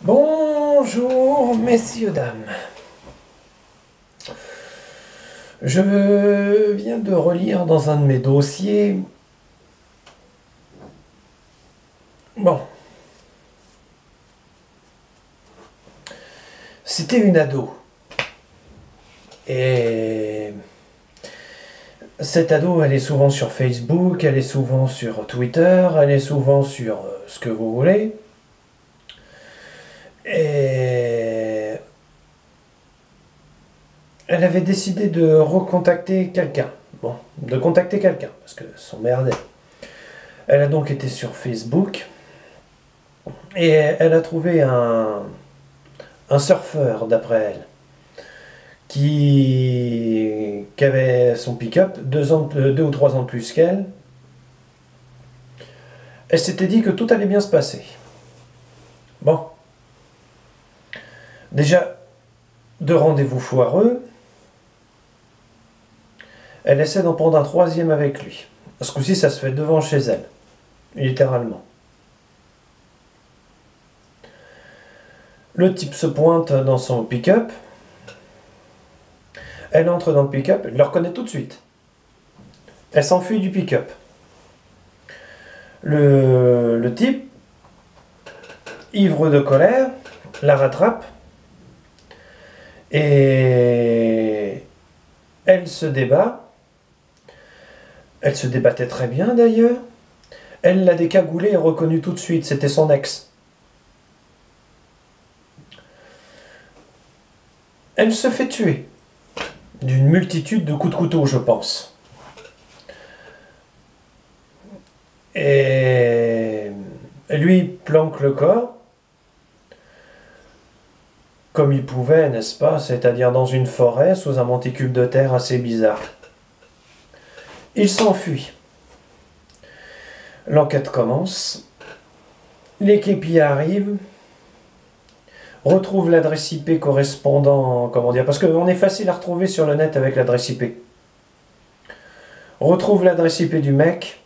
Bonjour, messieurs, dames. Je viens de relire dans un de mes dossiers. Bon. C'était une ado. Et cette ado, elle est souvent sur Facebook, elle est souvent sur Twitter, elle est souvent sur ce que vous voulez. Et elle avait décidé de recontacter quelqu'un. Bon, de contacter quelqu'un, parce que son merde. Elle a donc été sur Facebook et elle a trouvé un surfeur, d'après elle, qui avait son pick-up, 2 ou 3 ans de plus qu'elle. Elle s'était dit que tout allait bien se passer. Bon. Déjà, 2 rendez-vous foireux. Elle essaie d'en prendre un 3e avec lui. Ce coup-ci, ça se fait devant chez elle. Littéralement. Le type se pointe dans son pick-up. Elle entre dans le pick-up, elle le reconnaît tout de suite. Elle s'enfuit du pick-up. Le type, ivre de colère, la rattrape. Et elle se débat. Elle se débattait très bien d'ailleurs. Elle l'a décagoulé et reconnu tout de suite, c'était son ex. Elle se fait tuer. D'une multitude de coups de couteau, je pense. Et lui planque le corps comme il pouvait, n'est-ce pas, c'est-à-dire dans une forêt sous un monticule de terre assez bizarre. Il s'enfuit. L'enquête commence. L'équipe y arrive. Retrouve l'adresse IP correspondant, comment dire, parce qu'on est facile à retrouver sur le net avec l'adresse IP. Retrouve l'adresse IP du mec.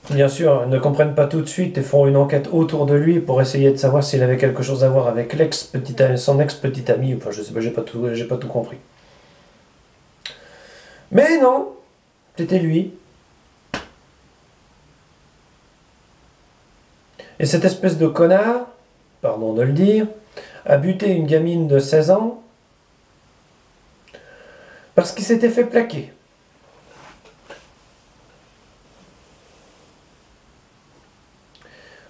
Bien sûr, ne comprennent pas tout de suite et font une enquête autour de lui pour essayer de savoir s'il avait quelque chose à voir avec son ex-petite amie. Enfin, je sais pas, j'ai pas tout compris. Mais non, c'était lui. Et cette espèce de connard, pardon de le dire, a buté une gamine de 16 ans parce qu'il s'était fait plaquer.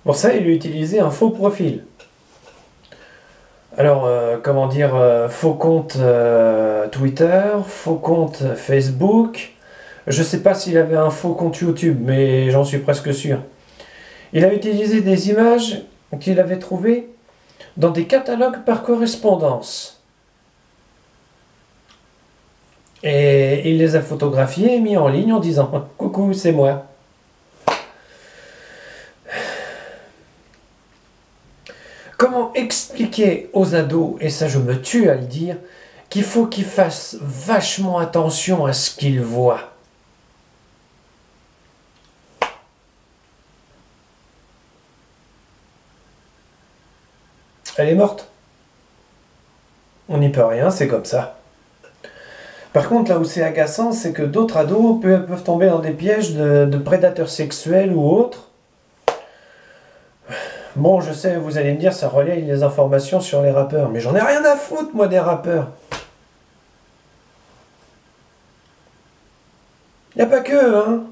Pour ça, il a utilisé un faux profil. Alors, comment dire, faux compte Twitter, faux compte Facebook. Je ne sais pas s'il avait un faux compte YouTube, mais j'en suis presque sûr. Il a utilisé des images qu'il avait trouvées dans des catalogues par correspondance. Et il les a photographiées et mis en ligne en disant « Coucou, c'est moi ». Comment expliquer aux ados, et ça je me tue à le dire, qu'il faut qu'ils fassent vachement attention à ce qu'ils voient? Elle est morte. On n'y peut rien, c'est comme ça. Par contre, là où c'est agaçant, c'est que d'autres ados peuvent tomber dans des pièges de prédateurs sexuels ou autres. Bon, je sais, vous allez me dire, ça relaye les informations sur les rappeurs, mais j'en ai rien à foutre, moi, des rappeurs. Y a pas que, hein.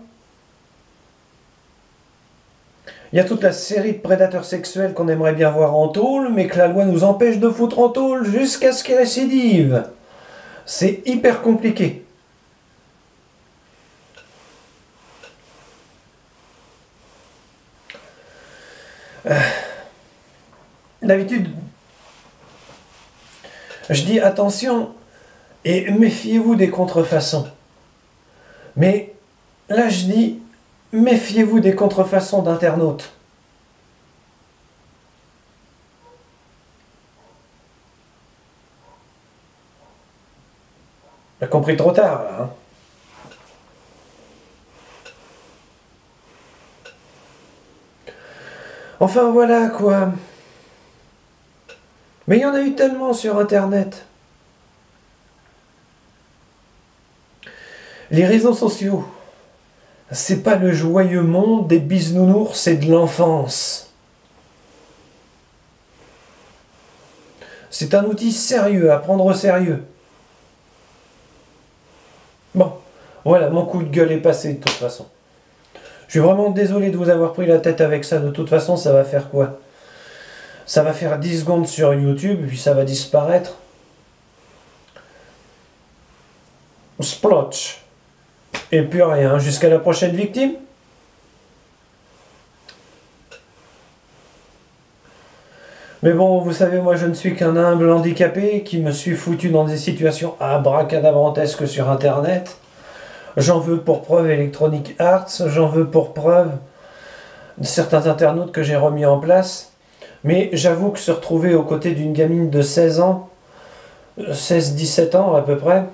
Il y a toute la série de prédateurs sexuels qu'on aimerait bien voir en tôle, mais que la loi nous empêche de foutre en tôle jusqu'à ce qu'ils récidivent. C'est hyper compliqué. D'habitude, je dis attention et méfiez-vous des contrefaçons. Mais là, je dis méfiez-vous des contrefaçons d'internautes. T'as compris trop tard, là, hein. Enfin voilà quoi. Mais il y en a eu tellement sur Internet. Les réseaux sociaux, c'est pas le joyeux monde des bisounours, c'est de l'enfance. C'est un outil sérieux, à prendre au sérieux. Bon, voilà, mon coup de gueule est passé de toute façon. Je suis vraiment désolé de vous avoir pris la tête avec ça. De toute façon, ça va faire quoi? Ça va faire 10 secondes sur YouTube, puis ça va disparaître. Splotch. Et puis rien. Jusqu'à la prochaine victime. Mais bon, vous savez, moi je ne suis qu'un humble handicapé qui me suis foutu dans des situations abracadabrantesques sur Internet. J'en veux pour preuve Electronic Arts, j'en veux pour preuve certains internautes que j'ai remis en place. Mais j'avoue que se retrouver aux côtés d'une gamine de 16 ans, 16-17 ans à peu près,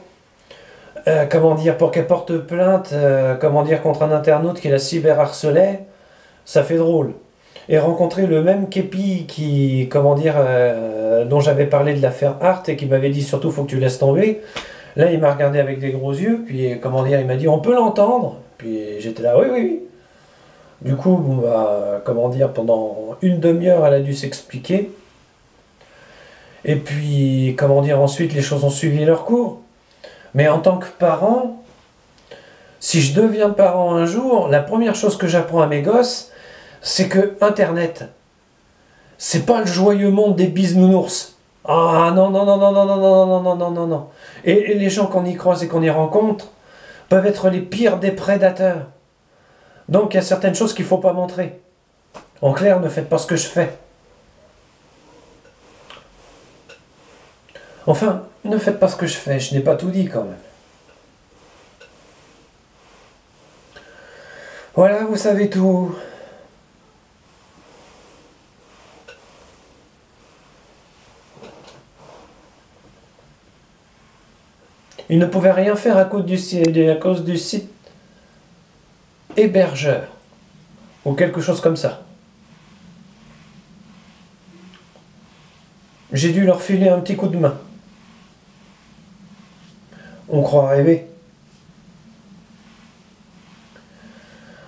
comment dire, pour qu'elle porte plainte, comment dire, contre un internaute qui la cyberharcelait, ça fait drôle. Et rencontrer le même képi qui, comment dire, dont j'avais parlé de l'affaire Art et qui m'avait dit surtout faut que tu laisses tomber. Là, il m'a regardé avec des gros yeux, puis comment dire, il m'a dit on peut l'entendre. Puis j'étais là, oui, oui, oui. Du coup, bon, bah, comment dire, pendant une demi-heure, elle a dû s'expliquer. Et puis, comment dire, ensuite, les choses ont suivi leur cours. Mais en tant que parent, si je deviens parent un jour, la première chose que j'apprends à mes gosses, c'est que Internet, c'est pas le joyeux monde des bisounours. Ah non, non, non, non, non, non, non, non, non, non, non, non. Et les gens qu'on y croise et qu'on y rencontre peuvent être les pires des prédateurs. Donc il y a certaines choses qu'il ne faut pas montrer. En clair, ne faites pas ce que je fais. Enfin, ne faites pas ce que je fais, je n'ai pas tout dit quand même. Voilà, vous savez tout. Il ne pouvait rien faire à cause du site hébergeur. Ou quelque chose comme ça. J'ai dû leur filer un petit coup de main. On croit rêver.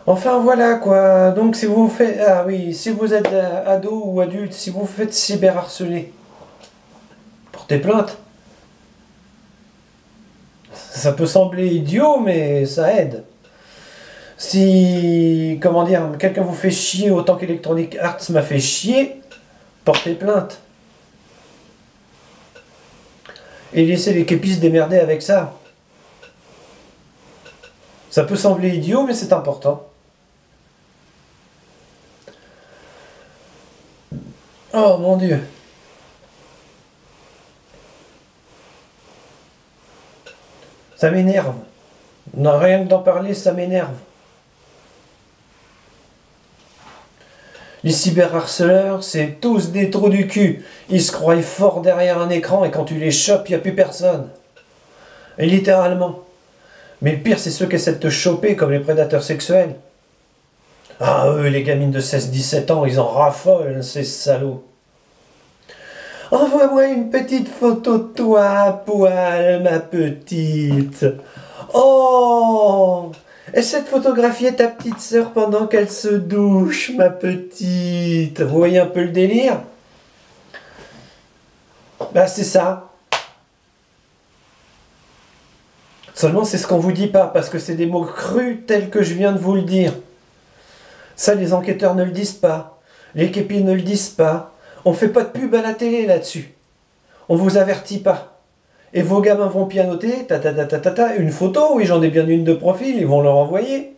Enfin voilà quoi, donc si vous faites, ah oui, si vous êtes ado ou adulte, si vous faites cyberharceler, portez plainte. Ça peut sembler idiot, mais ça aide. Si, comment dire, quelqu'un vous fait chier autant qu'Electronic Arts m'a fait chier, portez plainte. Et laissez les képis se démerder avec ça. Ça peut sembler idiot, mais c'est important. Oh mon Dieu. Ça m'énerve. Non, rien que d'en parler, ça m'énerve. Les cyberharceleurs, c'est tous des trous du cul. Ils se croient forts derrière un écran et quand tu les chopes, il n'y a plus personne. Et littéralement. Mais le pire, c'est ceux qui essaient de te choper comme les prédateurs sexuels. Ah, eux, les gamines de 16-17 ans, ils en raffolent, ces salauds. Envoie-moi une petite photo de toi à poil, ma petite. Oh! Essaie de photographier ta petite sœur pendant qu'elle se douche, ma petite. Vous voyez un peu le délire? Bah, c'est ça. Seulement, c'est ce qu'on vous dit pas, parce que c'est des mots crus tels que je viens de vous le dire. Ça, les enquêteurs ne le disent pas. Les képis ne le disent pas. On fait pas de pub à la télé là-dessus. On vous avertit pas. Et vos gamins vont pianoter, une photo, oui j'en ai bien une de profil, ils vont leur envoyer.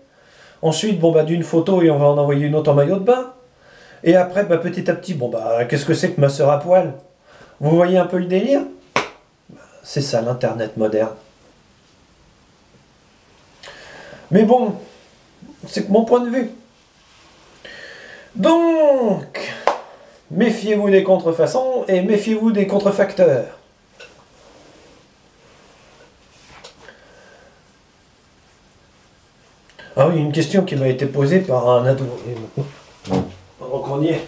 Ensuite, bon bah d'une photo et on va en envoyer une autre en maillot de bain. Et après, bah petit à petit, bon bah qu'est-ce que c'est que ma sœur à poil? Vous voyez un peu le délire? C'est ça l'internet moderne. Mais bon, c'est que mon point de vue. Donc, méfiez-vous des contrefaçons et méfiez-vous des contrefacteurs. Ah oui, une question qui m'a été posée par un ado. Donc on y est.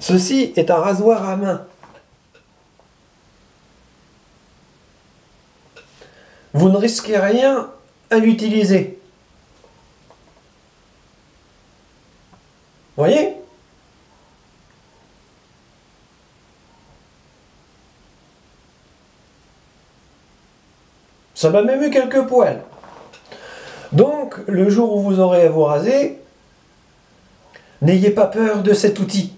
Ceci est un rasoir à main. Vous ne risquez rien à l'utiliser. Voyez? Ça m'a même eu quelques poils. Donc, le jour où vous aurez à vous raser, n'ayez pas peur de cet outil.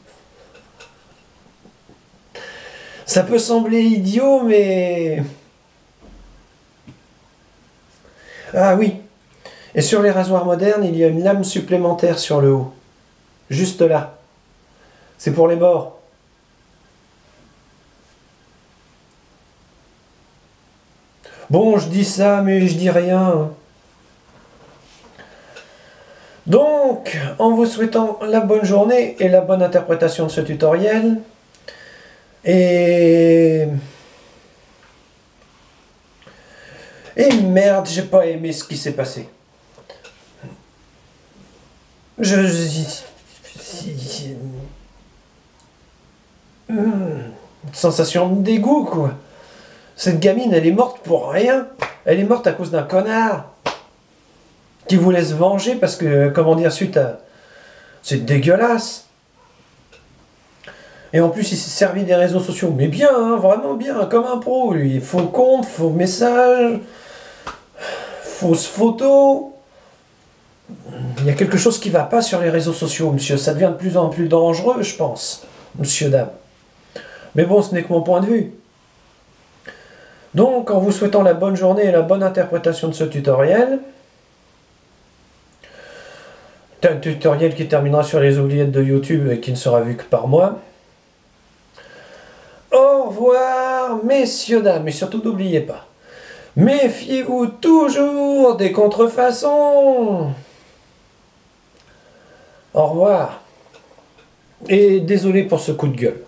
Ça peut sembler idiot, mais... Ah oui. Et sur les rasoirs modernes, il y a une lame supplémentaire sur le haut. Juste là. C'est pour les bords. Bon, je dis ça, mais je dis rien. Donc, en vous souhaitant la bonne journée et la bonne interprétation de ce tutoriel, et merde, j'ai pas aimé ce qui s'est passé. Sensation de dégoût, quoi. Cette gamine, elle est morte pour rien. Elle est morte à cause d'un connard qui voulait se venger parce que, comment dire, suite à... C'est dégueulasse. Et en plus, il s'est servi des réseaux sociaux. Mais bien, hein, vraiment bien, comme un pro, lui. Faux compte, faux message, fausse photo. Il y a quelque chose qui ne va pas sur les réseaux sociaux, monsieur. Ça devient de plus en plus dangereux, je pense, monsieur, dame. Mais bon, ce n'est que mon point de vue. Donc, en vous souhaitant la bonne journée et la bonne interprétation de ce tutoriel, c'est un tutoriel qui terminera sur les oubliettes de YouTube et qui ne sera vu que par moi. Au revoir, messieurs, dames, et surtout n'oubliez pas, méfiez-vous toujours des contrefaçons. Au revoir. Et désolé pour ce coup de gueule.